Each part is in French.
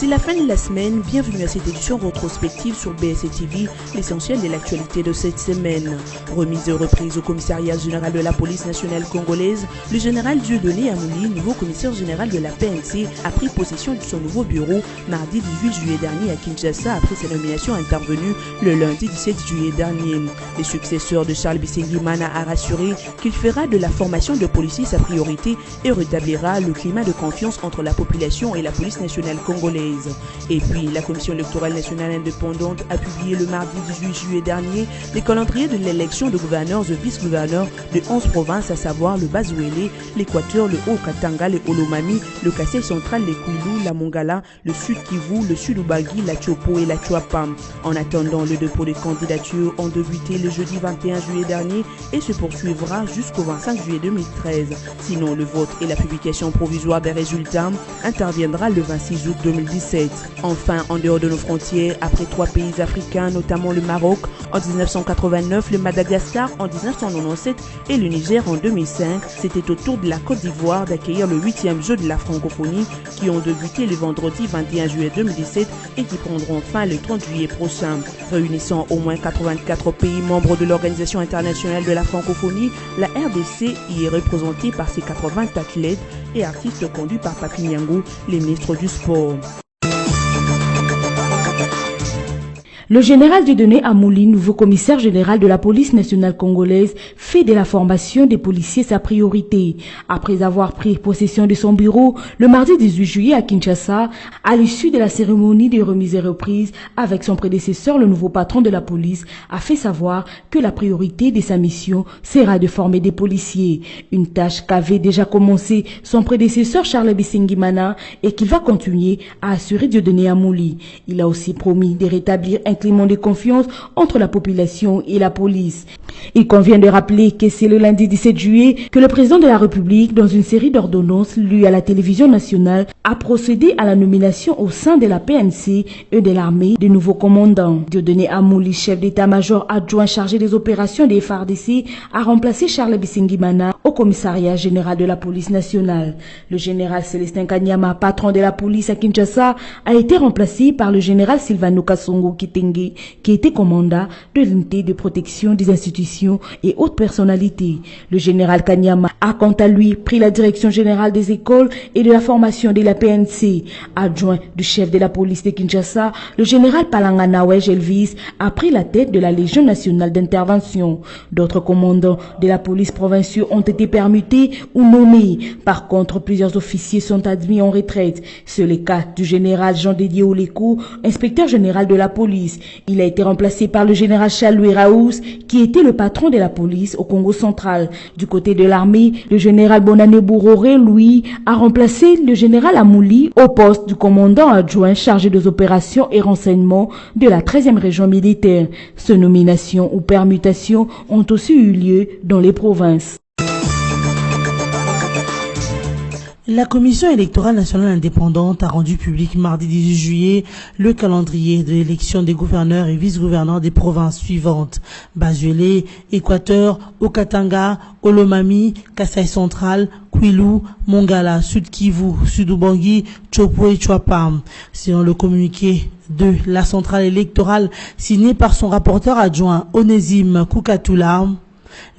la fin de la semaine, bienvenue à cette édition rétrospective sur BSC TV, l'essentiel de l'actualité de cette semaine. Remise et reprise au commissariat général de la police nationale congolaise, le général Dieudonné Amouli, nouveau commissaire général de la PNC, a pris possession de son nouveau bureau mardi 18 juillet dernier à Kinshasa après sa nomination intervenue le lundi 17 juillet dernier. Le successeur de Charles Bisengimana a rassuré qu'il fera de la formation de policiers sa priorité et rétablira le climat de confiance entre la population et la police nationale congolaise. Et puis, la Commission électorale nationale indépendante a publié le mardi 18 juillet dernier les calendriers de l'élection de gouverneurs et vice-gouverneurs de 11 provinces, à savoir le Bas-Ouélé, l'Équateur, le Haut-Katanga, le Olomami, le Kassai central, le Kwilu, la Mongala, le Sud-Kivu, le Sud-Ubangi, la Tchopo et la Tchouapa. En attendant, le dépôt de candidatures ont débuté le jeudi 21 juillet dernier et se poursuivra jusqu'au 25 juillet 2013. Sinon, le vote et la publication provisoire des résultats interviendra le 26 août 2017. Enfin, en dehors de nos frontières, après 3 pays africains, notamment le Maroc en 1989, le Madagascar en 1997 et le Niger en 2005, c'était au tour de la Côte d'Ivoire d'accueillir le 8e jeu de la francophonie qui ont débuté le vendredi 21 juillet 2017 et qui prendront fin le 30 juillet prochain. Réunissant au moins 84 pays membres de l'Organisation internationale de la francophonie, la RDC y est représentée par ses 80 athlètes et artistes conduits par Papi Nyangou, les ministres du Sport. Le général Dieudonné Amouli, nouveau commissaire général de la police nationale congolaise, fait de la formation des policiers sa priorité. Après avoir pris possession de son bureau le mardi 18 juillet à Kinshasa, à l'issue de la cérémonie de remise et reprise avec son prédécesseur, le nouveau patron de la police a fait savoir que la priorité de sa mission sera de former des policiers. Une tâche qu'avait déjà commencé son prédécesseur Charles Bisengimana et qu'il va continuer à assurer Dieudonné Amouli. Il a aussi promis de rétablir un climat de confiance entre la population et la police. Il convient de rappeler que c'est le lundi 17 juillet que le président de la République, dans une série d'ordonnances lues à la télévision nationale, a procédé à la nomination au sein de la PNC et de l'armée de nouveaux commandants. Dieudonné Amouli, chef d'état-major adjoint chargé des opérations des FARDC, a remplacé Charles Bisengimana au commissariat général de la police nationale. Le général Célestin Kanyama, patron de la police à Kinshasa, a été remplacé par le général Sylvano Kassongo Kitenge, qui était commandant de l'unité de protection des institutions et hautes personnalités. Le général Kanyama a quant à lui pris la direction générale des écoles et de la formation de la PNC. Adjoint du chef de la police de Kinshasa, le général Palanganawej Elvis a pris la tête de la Légion nationale d'intervention. D'autres commandants de la police provinciaux ont été permutés ou nommés. Par contre, plusieurs officiers sont admis en retraite. C'est le cas du général Jean-Dédié Oleko, inspecteur général de la police. Il a été remplacé par le général Charles Raous, qui était le patron de la police au Congo central. Du côté de l'armée, le général Bonane Bouroré, lui, a remplacé le général Amouli au poste du commandant adjoint chargé des opérations et renseignements de la 13e région militaire. Ces nominations ou permutations ont aussi eu lieu dans les provinces. La Commission électorale nationale indépendante a rendu public mardi 18 juillet le calendrier de l'élection des gouverneurs et vice-gouverneurs des provinces suivantes: Bas-Ouélé, Équateur, Haut-Katanga, Olomami, Kassai central, Kwilu, Mongala, Sud-Kivu, Sud-Ubangi, Tchopo et Tchouapa. Selon le communiqué de la centrale électorale signé par son rapporteur adjoint Onésime Koukatoula,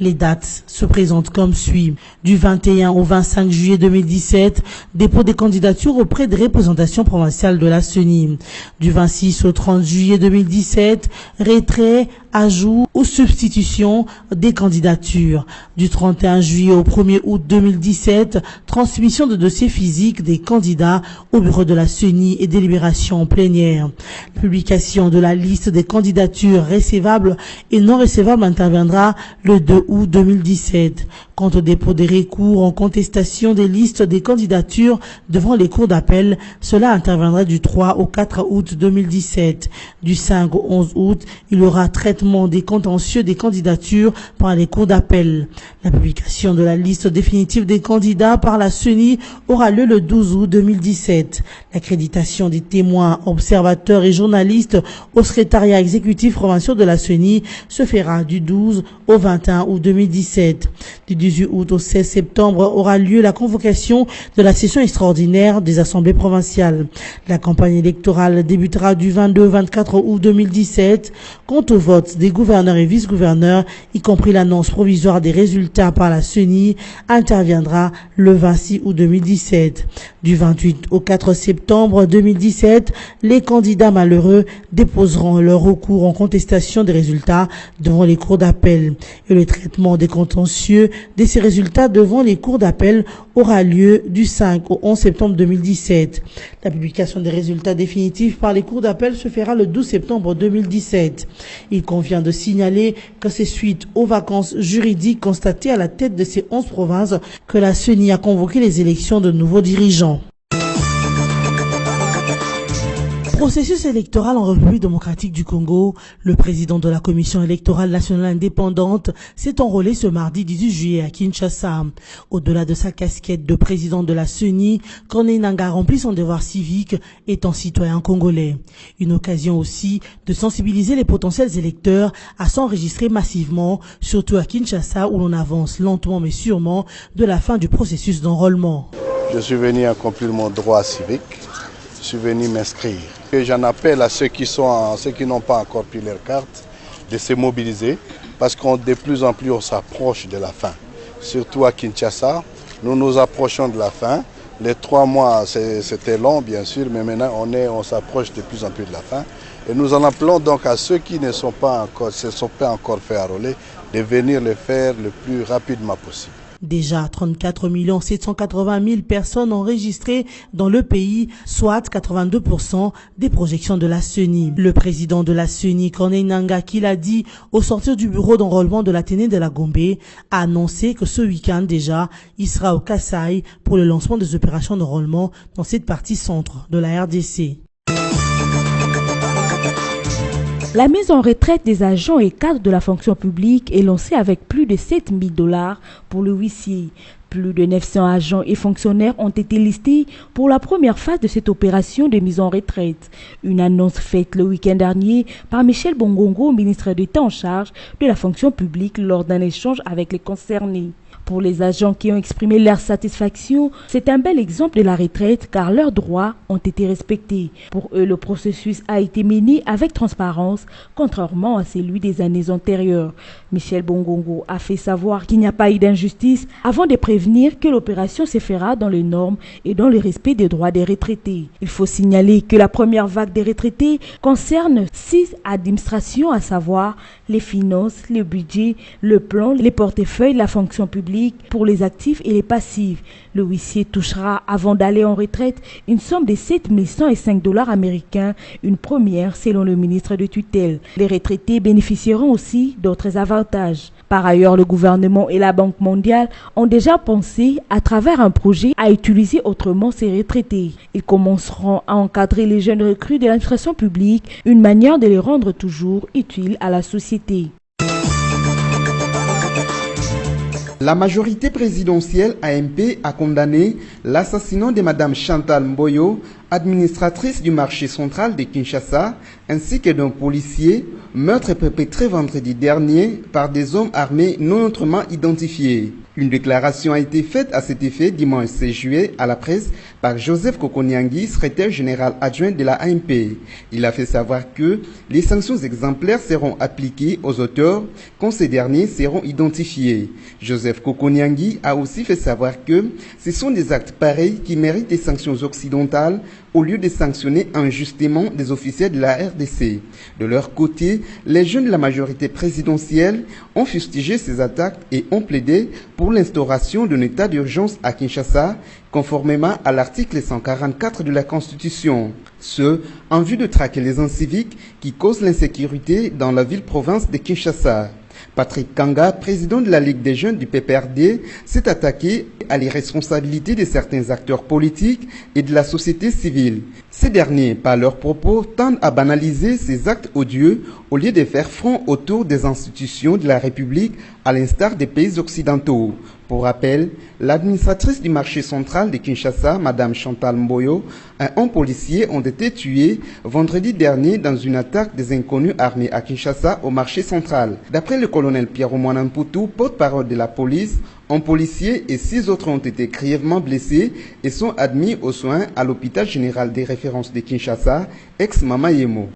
les dates se présentent comme suit. Du 21 au 25 juillet 2017, dépôt des candidatures auprès des représentations provinciales de la CENI. Du 26 au 30 juillet 2017, retrait, ajout ou substitution des candidatures. Du 31 juillet au 1er août 2017, transmission de dossiers physiques des candidats au bureau de la CENI et délibération en plénière. La publication de la liste des candidatures recevables et non recevables interviendra le 2 août 2017. Quant au dépôt des recours en contestation des listes des candidatures devant les cours d'appel, cela interviendra du 3 au 4 août 2017. Du 5 au 11 août, il y aura traitement des contentieux des candidatures par les cours d'appel. La publication de la liste définitive des candidats par la CENI aura lieu le 12 août 2017. L'accréditation des témoins, observateurs et journalistes au secrétariat exécutif provincial de la CENI se fera du 12 au 21 août 2017. Du 18 août au 16 septembre aura lieu la convocation de la session extraordinaire des assemblées provinciales. La campagne électorale débutera du 22 au 24 août 2017. Quant au vote des gouverneurs et vice-gouverneurs, y compris l'annonce provisoire des résultats par la CENI, interviendra le 26 août 2017. Du 28 au 4 septembre 2017, les candidats malheureux déposeront leur recours en contestation des résultats devant les cours d'appel. Et le traitement des contentieux de ces résultats devant les cours d'appel aura lieu du 5 au 11 septembre 2017. La publication des résultats définitifs par les cours d'appel se fera le 12 septembre 2017. Il convient de signaler que c'est suite aux vacances juridiques constatées à la tête de ces 11 provinces que la CENI a convoqué les élections de nouveaux dirigeants. Processus électoral en République démocratique du Congo, le président de la Commission électorale nationale indépendante s'est enrôlé ce mardi 18 juillet à Kinshasa. Au-delà de sa casquette de président de la CENI, Corneille Nangaa remplit son devoir civique étant citoyen congolais. Une occasion aussi de sensibiliser les potentiels électeurs à s'enregistrer massivement, surtout à Kinshasa où l'on avance lentement mais sûrement de la fin du processus d'enrôlement. Je suis venu accomplir mon droit civique. Je suis venu m'inscrire. Et j'en appelle à ceux qui n'ont pas encore pris leur carte de se mobiliser parce qu'on de plus en plus on s'approche de la fin. Surtout à Kinshasa, nous nous approchons de la fin. Les 3 mois c'était long bien sûr, mais maintenant on s'approche de plus en plus de la fin. Et nous en appelons donc à ceux qui ne se sont pas encore fait enrôler de venir le faire le plus rapidement possible. Déjà 34 780 000 personnes enregistrées dans le pays, soit 82% des projections de la CENI. Le président de la CENI, Corneille Nangaa, qui l'a dit au sortir du bureau d'enrôlement de l'Athénée de la Gombe, a annoncé que ce week-end déjà, il sera au Kasaï pour le lancement des opérations d'enrôlement dans cette partie centre de la RDC. La mise en retraite des agents et cadres de la fonction publique est lancée avec plus de 7 000 $ pour le huissier. Plus de 900 agents et fonctionnaires ont été listés pour la première phase de cette opération de mise en retraite. Une annonce faite le week-end dernier par Michel Bongongo, ministre d'État en charge de la fonction publique, lors d'un échange avec les concernés. Pour les agents qui ont exprimé leur satisfaction, c'est un bel exemple de la retraite car leurs droits ont été respectés. Pour eux, le processus a été mené avec transparence, contrairement à celui des années antérieures. Michel Bongongo a fait savoir qu'il n'y a pas eu d'injustice avant de prévenir que l'opération se fera dans les normes et dans le respect des droits des retraités. Il faut signaler que la première vague des retraités concerne 6 administrations, à savoir les finances, le budget, le plan, les portefeuilles, la fonction publique, pour les actifs et les passifs. Le huissier touchera, avant d'aller en retraite, une somme de 7 105 $ américains, une première selon le ministre de tutelle. Les retraités bénéficieront aussi d'autres avantages. Par ailleurs, le gouvernement et la Banque mondiale ont déjà pensé, à travers un projet, à utiliser autrement ces retraités. Ils commenceront à encadrer les jeunes recrues de l'administration publique, une manière de les rendre toujours utiles à la société. La majorité présidentielle AMP a condamné l'assassinat de Mme Chantal Mboyo, administratrice du marché central de Kinshasa, ainsi que d'un policier, meurtre perpétré vendredi dernier par des hommes armés non autrement identifiés. Une déclaration a été faite à cet effet dimanche 16 juillet à la presse par Joseph Kokoniangi, secrétaire général adjoint de la AMP. Il a fait savoir que les sanctions exemplaires seront appliquées aux auteurs quand ces derniers seront identifiés. Joseph Kokoniangi a aussi fait savoir que ce sont des actes pareils qui méritent des sanctions occidentales au lieu de sanctionner injustement des officiels de la RDC. De leur côté, les jeunes de la majorité présidentielle ont fustigé ces attaques et ont plaidé pour l'instauration d'un état d'urgence à Kinshasa, conformément à l'article 144 de la Constitution. Ce, en vue de traquer les inciviques qui causent l'insécurité dans la ville-province de Kinshasa. Patrick Kanga, président de la Ligue des jeunes du PPRD, s'est attaqué à l'irresponsabilité de certains acteurs politiques et de la société civile. Ces derniers, par leurs propos, tendent à banaliser ces actes odieux au lieu de faire front autour des institutions de la République, à l'instar des pays occidentaux. Pour rappel, l'administratrice du marché central de Kinshasa, Madame Chantal Mboyo, et un policier ont été tués vendredi dernier dans une attaque des inconnus armés à Kinshasa au marché central. D'après le colonel Pierre Mouanamputu, porte-parole de la police, un policier et 6 autres ont été grièvement blessés et sont admis aux soins à l'hôpital général des références de Kinshasa, ex-Mamayemo.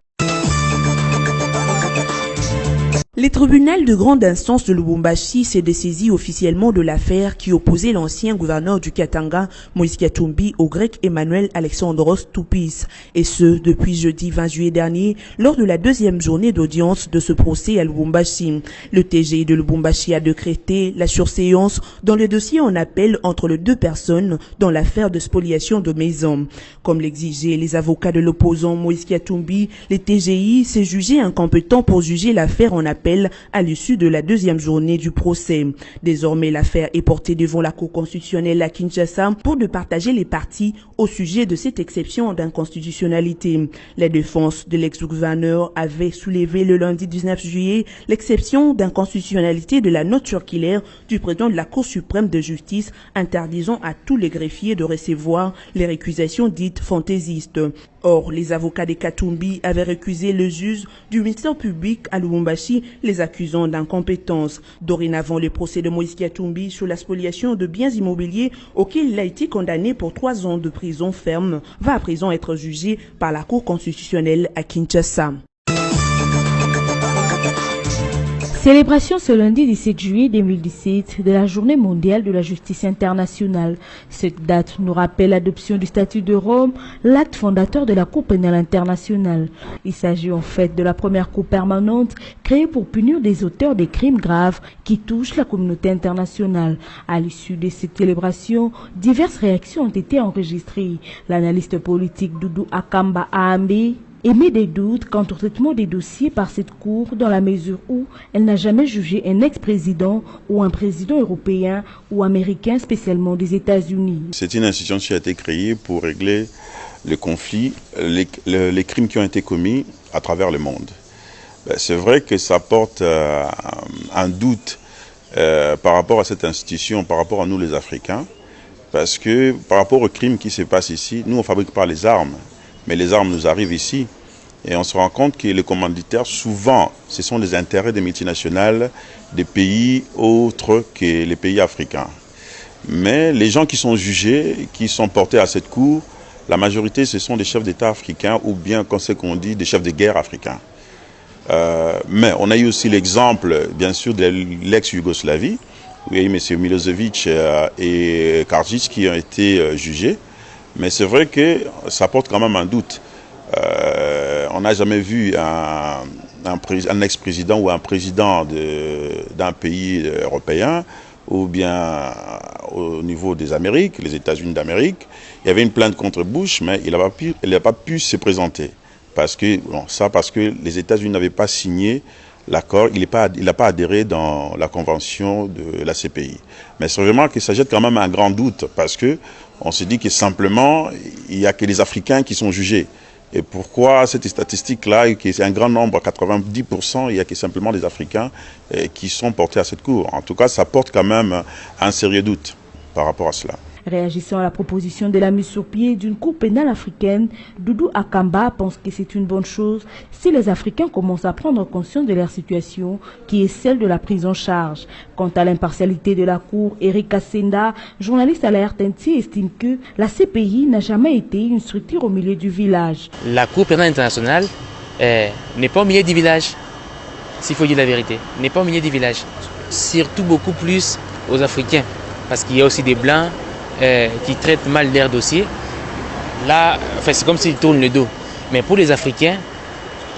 Les tribunaux de grande instance de Lubumbashi s'est dessaisi officiellement de l'affaire qui opposait l'ancien gouverneur du Katanga, Moïse Katumbi, au grec Emmanuel Alexandros Toupis, et ce, depuis jeudi 20 juillet dernier, lors de la deuxième journée d'audience de ce procès à Lubumbashi. Le TGI de Lubumbashi a décrété la surséance dans le dossier en appel entre les 2 personnes dans l'affaire de spoliation de maisons. Comme l'exigeaient les avocats de l'opposant Moïse Katumbi, les TGI s'est jugé incompétent pour juger l'affaire en appel à l'issue de la deuxième journée du procès. Désormais, l'affaire est portée devant la Cour constitutionnelle à Kinshasa pour départager les parties au sujet de cette exception d'inconstitutionnalité. La défense de l'ex-gouverneur avait soulevé le lundi 19 juillet l'exception d'inconstitutionnalité de la note circulaire du président de la Cour suprême de justice interdisant à tous les greffiers de recevoir les récusations dites fantaisistes. Or, les avocats de Katumbi avaient récusé le juge du ministère public à Lubumbashi, les accusant d'incompétence. Dorénavant, le procès de Moïse Katumbi sur la spoliation de biens immobiliers auquel il a été condamné pour 3 ans de prison ferme va à présent être jugé par la Cour constitutionnelle à Kinshasa. Célébration ce lundi 17 juillet 2017 de la Journée mondiale de la justice internationale. Cette date nous rappelle l'adoption du statut de Rome, l'acte fondateur de la Cour pénale internationale. Il s'agit en fait de la première cour permanente créée pour punir des auteurs des crimes graves qui touchent la communauté internationale. À l'issue de cette célébration, diverses réactions ont été enregistrées. L'analyste politique Doudou Akamba Aambe émet des doutes quant au traitement des dossiers par cette Cour dans la mesure où elle n'a jamais jugé un ex-président ou un président européen ou américain spécialement des États-Unis. C'est une institution qui a été créée pour régler le conflit, les crimes qui ont été commis à travers le monde. C'est vrai que ça porte un doute par rapport à cette institution, par rapport à nous les Africains, parce que par rapport aux crimes qui se passent ici, nous on ne fabrique pas les armes. Mais les armes nous arrivent ici et on se rend compte que les commanditaires, souvent, ce sont les intérêts des multinationales des pays autres que les pays africains. Mais les gens qui sont jugés, qui sont portés à cette cour, la majorité, ce sont des chefs d'État africains ou bien, comme c'est qu'on dit, des chefs de guerre africains. Mais on a eu aussi l'exemple, bien sûr, de l'ex-Yougoslavie, où il y a eu M. Milosevic et Karadzic qui ont été jugés. Mais c'est vrai que ça porte quand même un doute. On n'a jamais vu un ex-président ou un président d'un pays européen ou bien au niveau des Amériques, les États-Unis d'Amérique. Il y avait une plainte contre Bush, mais il n'a pas pu se présenter. Parce que les États-Unis n'avaient pas signé l'accord, il n'a pas adhéré dans la convention de la CPI. Mais c'est vraiment que ça jette quand même un grand doute parce que on se dit que simplement, il n'y a que les Africains qui sont jugés. Et pourquoi cette statistique-là, qui est un grand nombre, 90%, il n'y a que simplement des Africains qui sont portés à cette cour. En tout cas, ça porte quand même un sérieux doute par rapport à cela. Réagissant à la proposition de la mise sur pied d'une cour pénale africaine, Doudou Akamba pense que c'est une bonne chose si les Africains commencent à prendre conscience de leur situation, qui est celle de la prise en charge. Quant à l'impartialité de la cour, Eric Kassenda, journaliste à la RTNC, estime que la CPI n'a jamais été une structure au milieu du village. La Cour pénale internationale n'est pas au milieu du village, s'il faut dire la vérité, n'est pas au milieu du village. Surtout beaucoup plus aux Africains, parce qu'il y a aussi des Blancs qui traitent mal leurs dossiers. Là, c'est comme s'ils tournent le dos. Mais pour les Africains,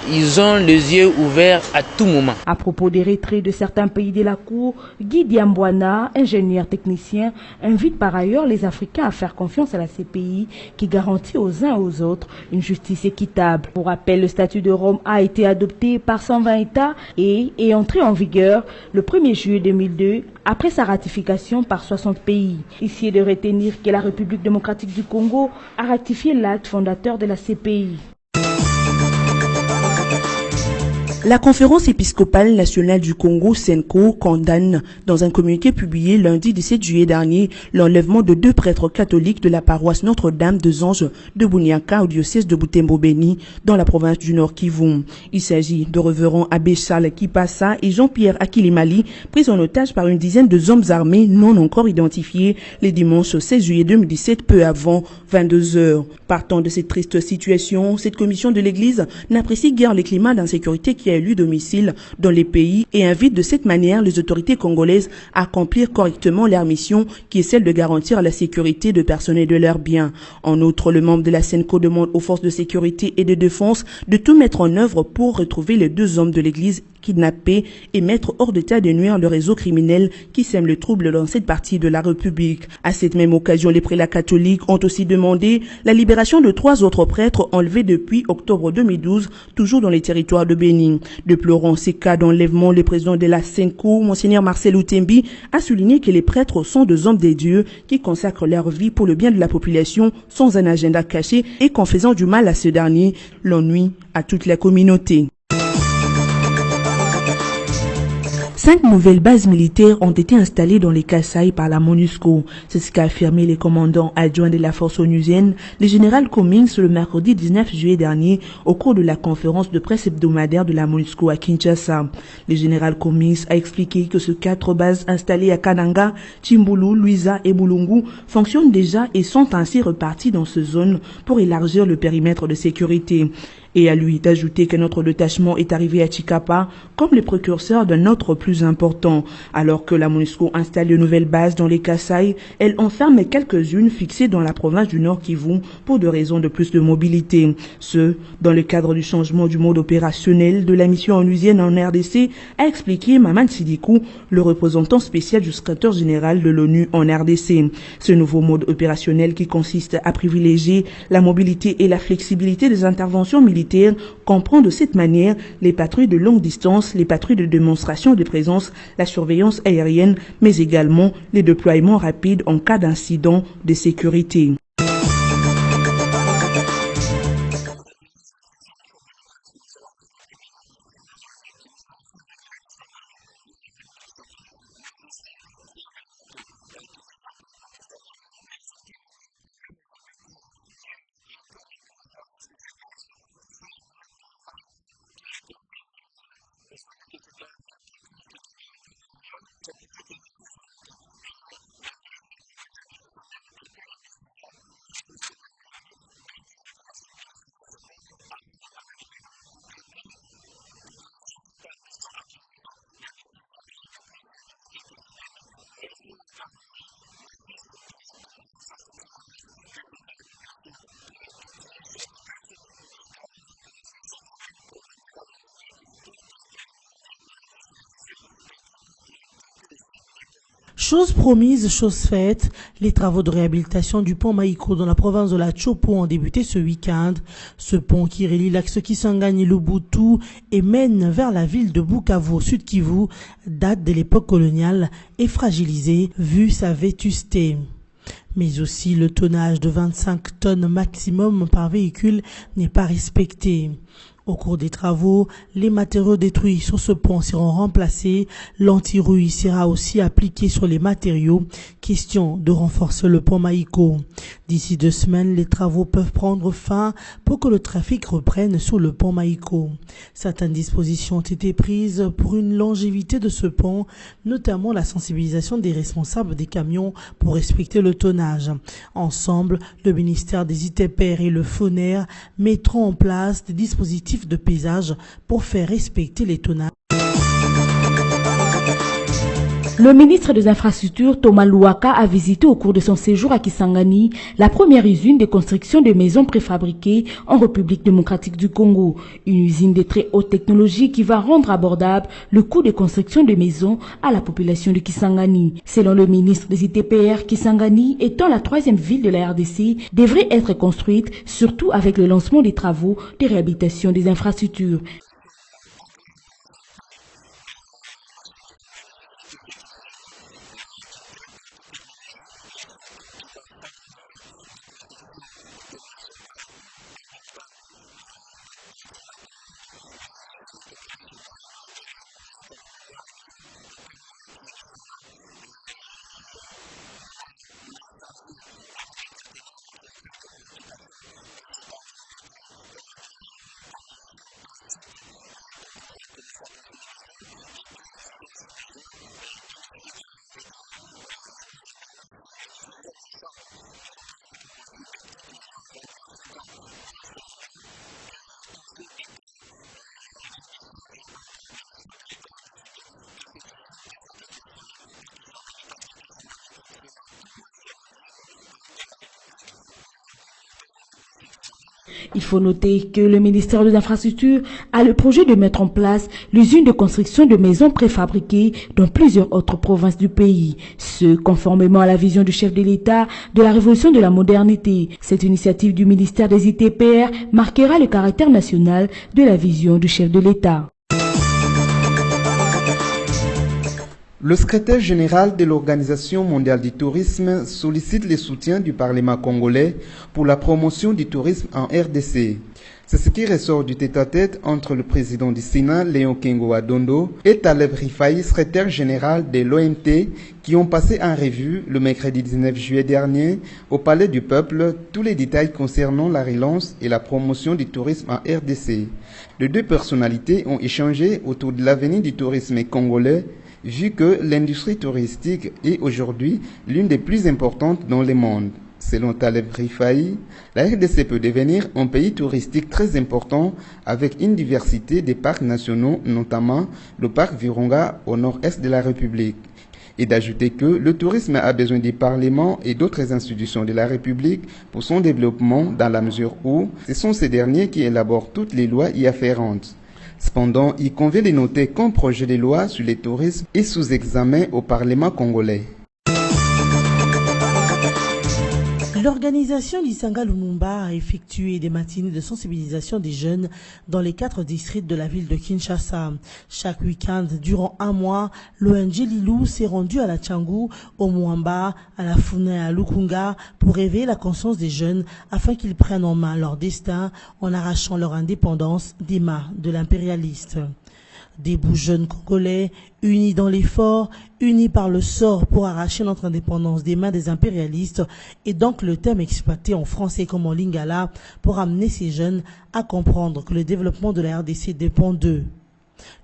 ils ont les yeux ouverts à tout moment. À propos des retraits de certains pays de la Cour, Guy Diambouana, ingénieur technicien, invite par ailleurs les Africains à faire confiance à la CPI qui garantit aux uns et aux autres une justice équitable. Pour rappel, le statut de Rome a été adopté par 120 États et est entré en vigueur le 1er juillet 2002 après sa ratification par 60 pays. Ici est de retenir que la République démocratique du Congo a ratifié l'acte fondateur de la CPI. La conférence épiscopale nationale du Congo, SENCO, condamne, dans un communiqué publié lundi 17 juillet dernier, l'enlèvement de 2 prêtres catholiques de la paroisse Notre-Dame des Anges de Bouniaka au diocèse de Butembo-Beni, dans la province du Nord Kivu. Il s'agit de révérend Abbé Charles Kipassa et Jean-Pierre Akilimali, pris en otage par une dizaine de hommes armés non encore identifiés les dimanches 16 juillet 2017, peu avant 22 heures. Partant de cette triste situation, cette commission de l'Église n'apprécie guère le climat d'insécurité qui a élu domicile dans les pays et invite de cette manière les autorités congolaises à accomplir correctement leur mission qui est celle de garantir la sécurité de personnes et de leurs biens. En outre, le membre de la SENCO demande aux forces de sécurité et de défense de tout mettre en œuvre pour retrouver les 2 hommes de l'Église kidnappés et mettre hors d'état de nuire le réseau criminel qui sème le trouble dans cette partie de la République. À cette même occasion, les prélats catholiques ont aussi demandé la libération de 3 autres prêtres enlevés depuis octobre 2012, toujours dans les territoires de Bénin. Déplorant ces cas d'enlèvement, le président de la SENCO, Monseigneur Marcel Outembi, a souligné que les prêtres sont 2 hommes des dieux qui consacrent leur vie pour le bien de la population sans un agenda caché et qu'en faisant du mal à ce dernier, l'on nuit à toute la communauté. 5 nouvelles bases militaires ont été installées dans les Kasaï par la MONUSCO. C'est ce qu'a affirmé le commandant adjoint de la force onusienne, le général Cummings, le mercredi 19 juillet dernier, au cours de la conférence de presse hebdomadaire de la MONUSCO à Kinshasa. Le général Cummings a expliqué que ces 4 bases installées à Kananga, Chimbulu, Luiza et Bulungu fonctionnent déjà et sont ainsi reparties dans ces zones pour élargir le périmètre de sécurité. Et à lui d'ajouter que notre détachement est arrivé à Chikapa comme le précurseur d'un autre plus important. Alors que la MONUSCO installe de nouvelles bases dans les Kasaï, elle enferme quelques-unes fixées dans la province du Nord Kivu pour des raisons de plus de mobilité. Ce, dans le cadre du changement du mode opérationnel de la mission onusienne en RDC, a expliqué Maman Sidikou, le représentant spécial du secrétaire général de l'ONU en RDC. Ce nouveau mode opérationnel qui consiste à privilégier la mobilité et la flexibilité des interventions militaires comprend de cette manière les patrouilles de longue distance, les patrouilles de démonstration de présence, la surveillance aérienne, mais également les déploiements rapides en cas d'incident de sécurité. Chose promise, chose faite, les travaux de réhabilitation du pont Maïko dans la province de la Chopo ont débuté ce week-end. Ce pont qui relie l'axe Kisangani et Lubuntu et mène vers la ville de Bukavu au sud Kivu date de l'époque coloniale et fragilisé vu sa vétusté. Mais aussi le tonnage de 25 tonnes maximum par véhicule n'est pas respecté. Au cours des travaux, les matériaux détruits sur ce pont seront remplacés. L'anti-rouille sera aussi appliqué sur les matériaux. Question de renforcer le pont Maïko. D'ici 2 semaines, les travaux peuvent prendre fin pour que le trafic reprenne sur le pont Maïko. Certaines dispositions ont été prises pour une longévité de ce pont, notamment la sensibilisation des responsables des camions pour respecter le tonnage. Ensemble, le ministère des ITPR et le FONER mettront en place des dispositifs de paysage pour faire respecter les tonnages. Le ministre des Infrastructures, Thomas Louaka, a visité au cours de son séjour à Kisangani la première usine de construction de maisons préfabriquées en République démocratique du Congo. Une usine de très haute technologie qui va rendre abordable le coût de construction de maisons à la population de Kisangani. Selon le ministre des ITPR, Kisangani, étant la 3e ville de la RDC, devrait être construite, surtout avec le lancement des travaux de réhabilitation des infrastructures. Il faut noter que le ministère des Infrastructures a le projet de mettre en place l'usine de construction de maisons préfabriquées dans plusieurs autres provinces du pays, ce conformément à la vision du chef de l'État de la révolution de la modernité. Cette initiative du ministère des ITPR marquera le caractère national de la vision du chef de l'État. Le secrétaire général de l'Organisation mondiale du tourisme sollicite le soutien du Parlement congolais pour la promotion du tourisme en RDC. C'est ce qui ressort du tête-à-tête entre le président du Sénat, Léon Kengo Adondo, et Taleb Rifai, secrétaire général de l'OMT, qui ont passé en revue le mercredi 19 juillet dernier au Palais du Peuple tous les détails concernant la relance et la promotion du tourisme en RDC. Les deux personnalités ont échangé autour de l'avenir du tourisme congolais, vu que l'industrie touristique est aujourd'hui l'une des plus importantes dans le monde. Selon Taleb Rifai, la RDC peut devenir un pays touristique très important avec une diversité des parcs nationaux, notamment le parc Virunga au nord-est de la République. Et d'ajouter que le tourisme a besoin du Parlement et d'autres institutions de la République pour son développement dans la mesure où ce sont ces derniers qui élaborent toutes les lois y afférentes. Cependant, il convient de noter qu'un projet de loi sur le tourisme est sous examen au Parlement congolais. L'organisation Lisanga Lumumba a effectué des matinées de sensibilisation des jeunes dans les 4 districts de la ville de Kinshasa. Chaque week-end, durant un mois, l'ONG Lilou s'est rendu à la Tchangou, au Mwamba, à la Funa et à Lukunga pour réveiller la conscience des jeunes afin qu'ils prennent en main leur destin en arrachant leur indépendance des mains de l'impérialiste. Des bouts jeunes congolais, unis dans l'effort, unis par le sort pour arracher notre indépendance des mains des impérialistes, et donc le thème exploité en français comme en lingala pour amener ces jeunes à comprendre que le développement de la RDC dépend d'eux.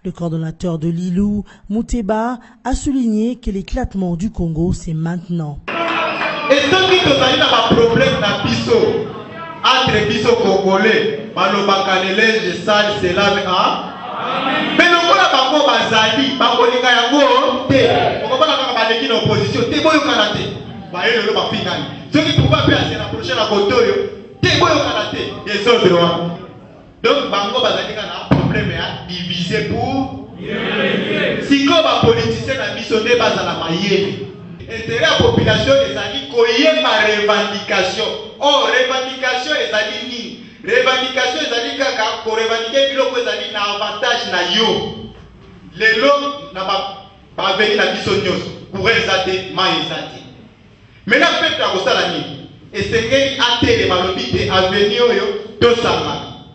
Le coordonnateur de Lilou, Mouteba, a souligné que l'éclatement du Congo, c'est maintenant. Et ceux qui ont un problème dans biso, entre biso congolais, malobakalele, je sale, c'est là, mais non, on a pas encore bazali, pas encore les gars yango, té, on va pas faire baleki dans l'opposition, té boyo kanaté, bah elle le pas final. Ceux qui pouvaient faire c'est la prochaine à Kotoyo, té boyo kanaté, les autres droits. Donc bango bazali kana un problème à diviser pour si comme un politicien a missionné bas à la maillée. Intérêt à la population les amis koyé ma revendication. Oh revendication les amis ni. Revendication ezali kaka pour revendiquer biloko ezali na avantage na yo. Lelo na ba venir na biso nyos pour ezate ma ezate. Maintenant peuple a kosala nini? Esengeli atele malobi te avenir oyo to sangana.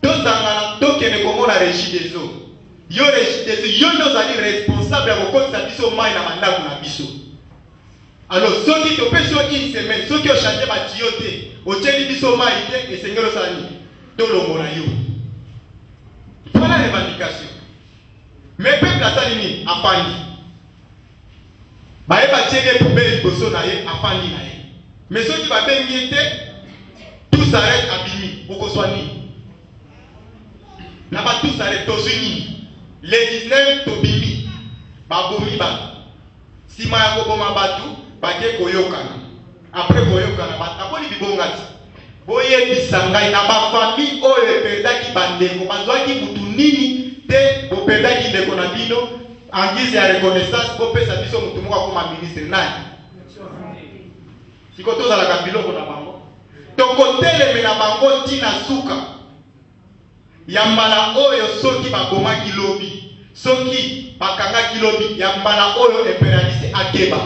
To sangana to kene komona régie des eaux. Yo régie des eaux yo nozali responsable ya kokotisa biso mai na mandaku na biso. Alors, ceux qui ont fait une semaine, ceux qui ont changé ma tioté, au tchèque biso maïté et seigneur Sani, tout le monde a eu. Voilà la revendication. Mais peuple a salini, a fandi. Baé va tirer pour belle bosso naïe, a fandi naïe. Mais ceux qui va baigner, tout s'arrête à Bini, au Koswani. Là-bas, tout s'arrête aux Unis. Les 19 Tobimi, Babomi Ba. Si ma Boma Batou, Bake Koyokana. Après Koyokana, Bataboli Bibongati. Boye Bisangai, na ba famille, oye Perdaki Bandeko, Bazwaki Mutunini, te, bo Perdaki Nekonabino, en guise de reconnaissance, bo Pesa Biso Mutumuka comme ministre. Si koto za la kabilo kona bango. Tokotele mena bango tina suka. Yambala oyo soki bagoma kilobi. Soki bakanga kilobi yambala oyo impérialiste akeba.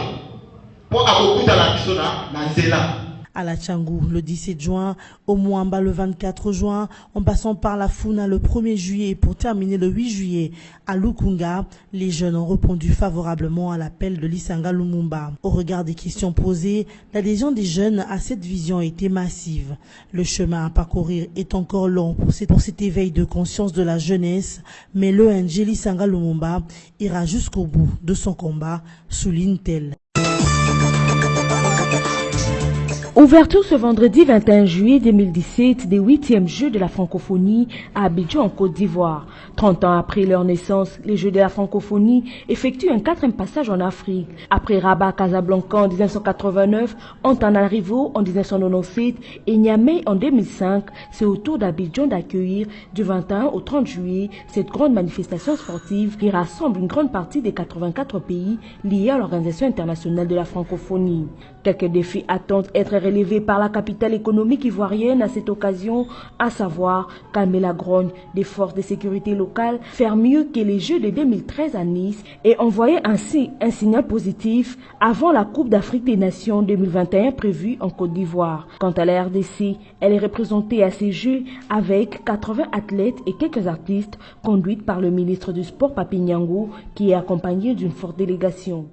Pour akokuta la biso na nzela. À la Tchangou le 17 juin, au Mwamba le 24 juin, en passant par la Funa le 1er juillet pour terminer le 8 juillet à Lukunga, les jeunes ont répondu favorablement à l'appel de Lisanga Lumumba. Au regard des questions posées, l'adhésion des jeunes à cette vision était massive. Le chemin à parcourir est encore long pour cet éveil de conscience de la jeunesse, mais l'ONG Lisanga Lumumba ira jusqu'au bout de son combat, souligne-t-elle. Ouverture ce vendredi 21 juillet 2017 des 8e Jeux de la francophonie à Abidjan en Côte d'Ivoire. 30 ans après leur naissance, les Jeux de la francophonie effectuent un 4e passage en Afrique. Après Rabat, Casablanca en 1989, Antananarivo en 1997 et Niamey en 2005, c'est au tour d'Abidjan d'accueillir du 21 au 30 juillet cette grande manifestation sportive qui rassemble une grande partie des 84 pays liés à l'Organisation internationale de la francophonie. Quelques défis attendent être relevés par la capitale économique ivoirienne à cette occasion, à savoir calmer la grogne des forces de sécurité locales, faire mieux que les Jeux de 2013 à Nice et envoyer ainsi un signal positif avant la Coupe d'Afrique des Nations 2021 prévue en Côte d'Ivoire. Quant à la RDC, elle est représentée à ces Jeux avec 80 athlètes et quelques artistes conduites par le ministre du Sport Papi Niangou qui est accompagné d'une forte délégation.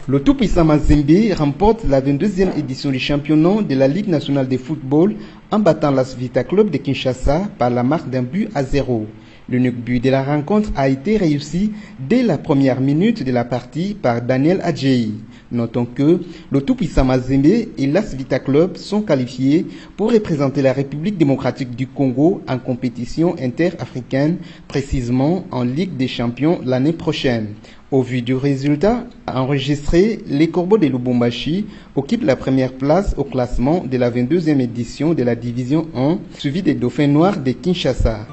Le tout-puissant Mazembe remporte la 22e édition du championnat de la Ligue nationale de football en battant l'AS Vita Club de Kinshasa par la marque d'1-0. L'unique but de la rencontre a été réussi dès la première minute de la partie par Daniel Adjei. Notons que le tout-puissant Mazembe et l'AS Vita Club sont qualifiés pour représenter la République démocratique du Congo en compétition interafricaine, précisément en Ligue des champions l'année prochaine. Au vu du résultat enregistré, les Corbeaux de Lubumbashi occupent la première place au classement de la 22e édition de la Division 1, suivi des Dauphins Noirs de Kinshasa.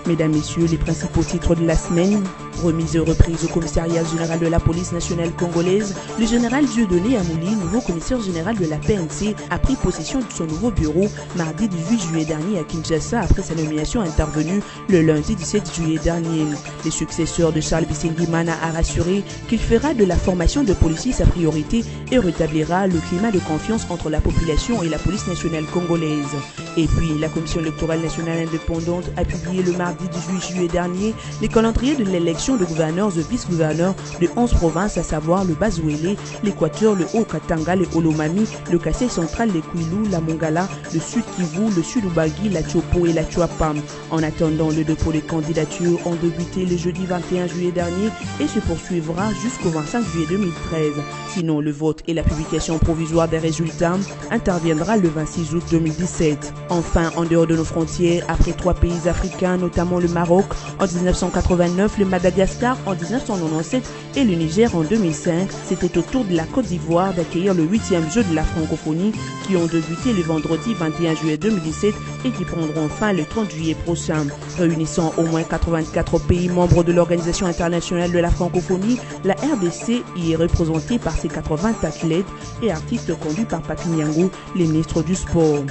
Mesdames, Messieurs, les principaux titres de la semaine. Remise et reprise au commissariat général de la police nationale congolaise, le général Dieudonné Amouli, nouveau commissaire général de la PNC, a pris possession de son nouveau bureau mardi 18 juillet dernier à Kinshasa après sa nomination intervenue le lundi 17 juillet dernier. Le successeur de Charles Bissengimana a rassuré qu'il fera de la formation de policiers sa priorité et rétablira le climat de confiance entre la population et la police nationale congolaise. Et puis, la commission électorale nationale indépendante a publié le mardi 18 juillet dernier les calendriers de l'élection de gouverneurs et vice-gouverneurs de 11 provinces, à savoir le Bas-Ouélé, l'Équateur, le Haut-Katanga, le Olomami, le Kassai central, le Kwilu, la Mongala, le Sud-Kivu, le Sud-Ubagi, la Tchopo et la Tchouapam. En attendant, le dépôt des candidatures ont débuté le jeudi 21 juillet dernier et se poursuivra jusqu'au 25 juillet 2013. Sinon, le vote et la publication provisoire des résultats interviendra le 26 août 2017. Enfin, en dehors de nos frontières, après 3 pays africains, notamment le Maroc en 1989, le Madagascar en 1997 et le Niger en 2005, c'était au tour de la Côte d'Ivoire d'accueillir le 8e jeu de la francophonie qui ont débuté le vendredi 21 juillet 2017 et qui prendront fin le 30 juillet prochain. Réunissant au moins 84 pays membres de l'Organisation internationale de la francophonie, la RDC y est représentée par ses 80 athlètes et artistes conduits par Papi Niangou, le ministre du Sport.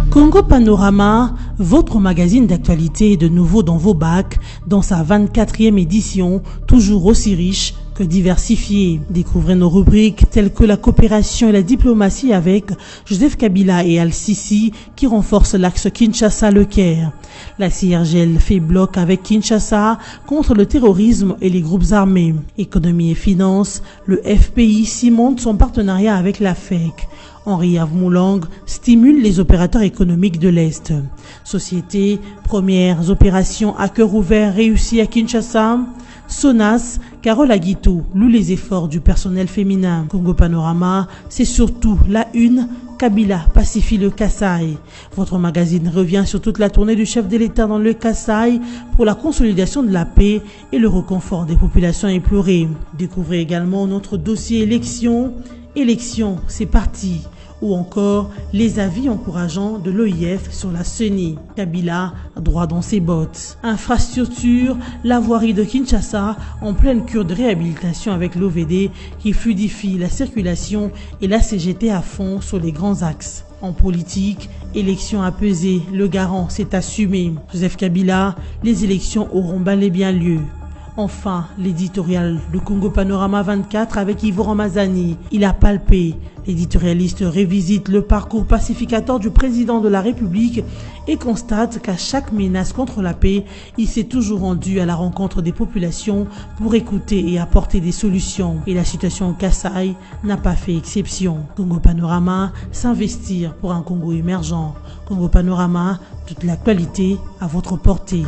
Congo Panorama, votre magazine d'actualité est de nouveau dans vos bacs, dans sa 24e édition, toujours aussi riche que diversifiée. Découvrez nos rubriques telles que la coopération et la diplomatie avec Joseph Kabila et Al-Sisi qui renforcent l'axe Kinshasa-Le Caire. La CIRGL fait bloc avec Kinshasa contre le terrorisme et les groupes armés. Économie et finances, le FPI cimente son partenariat avec la FEC. Henri Avmoulang stimule les opérateurs économiques de l'Est. Société, premières opérations à cœur ouvert réussies à Kinshasa. Sonas, Carole Aguito loue les efforts du personnel féminin. Congo Panorama, c'est surtout la une. Kabila pacifie le Kasaï. Votre magazine revient sur toute la tournée du chef de l'État dans le Kasaï pour la consolidation de la paix et le reconfort des populations éplorées. Découvrez également notre dossier élections. Élections, c'est parti. Ou encore les avis encourageants de l'OIF sur la CENI. Kabila, droit dans ses bottes. Infrastructure, la voirie de Kinshasa en pleine cure de réhabilitation avec l'OVD qui fluidifie la circulation et la CGT à fond sur les grands axes. En politique, élections apaisées, le garant s'est assumé. Joseph Kabila, les élections auront bel et bien lieu. Enfin, l'éditorial de Congo Panorama 24 avec Yvo Ramazani. Il a palpé. L'éditorialiste revisite le parcours pacificateur du président de la République et constate qu'à chaque menace contre la paix, il s'est toujours rendu à la rencontre des populations pour écouter et apporter des solutions. Et la situation au Kasaï n'a pas fait exception. Congo Panorama, s'investir pour un Congo émergent. Congo Panorama, toute l'actualité à votre portée.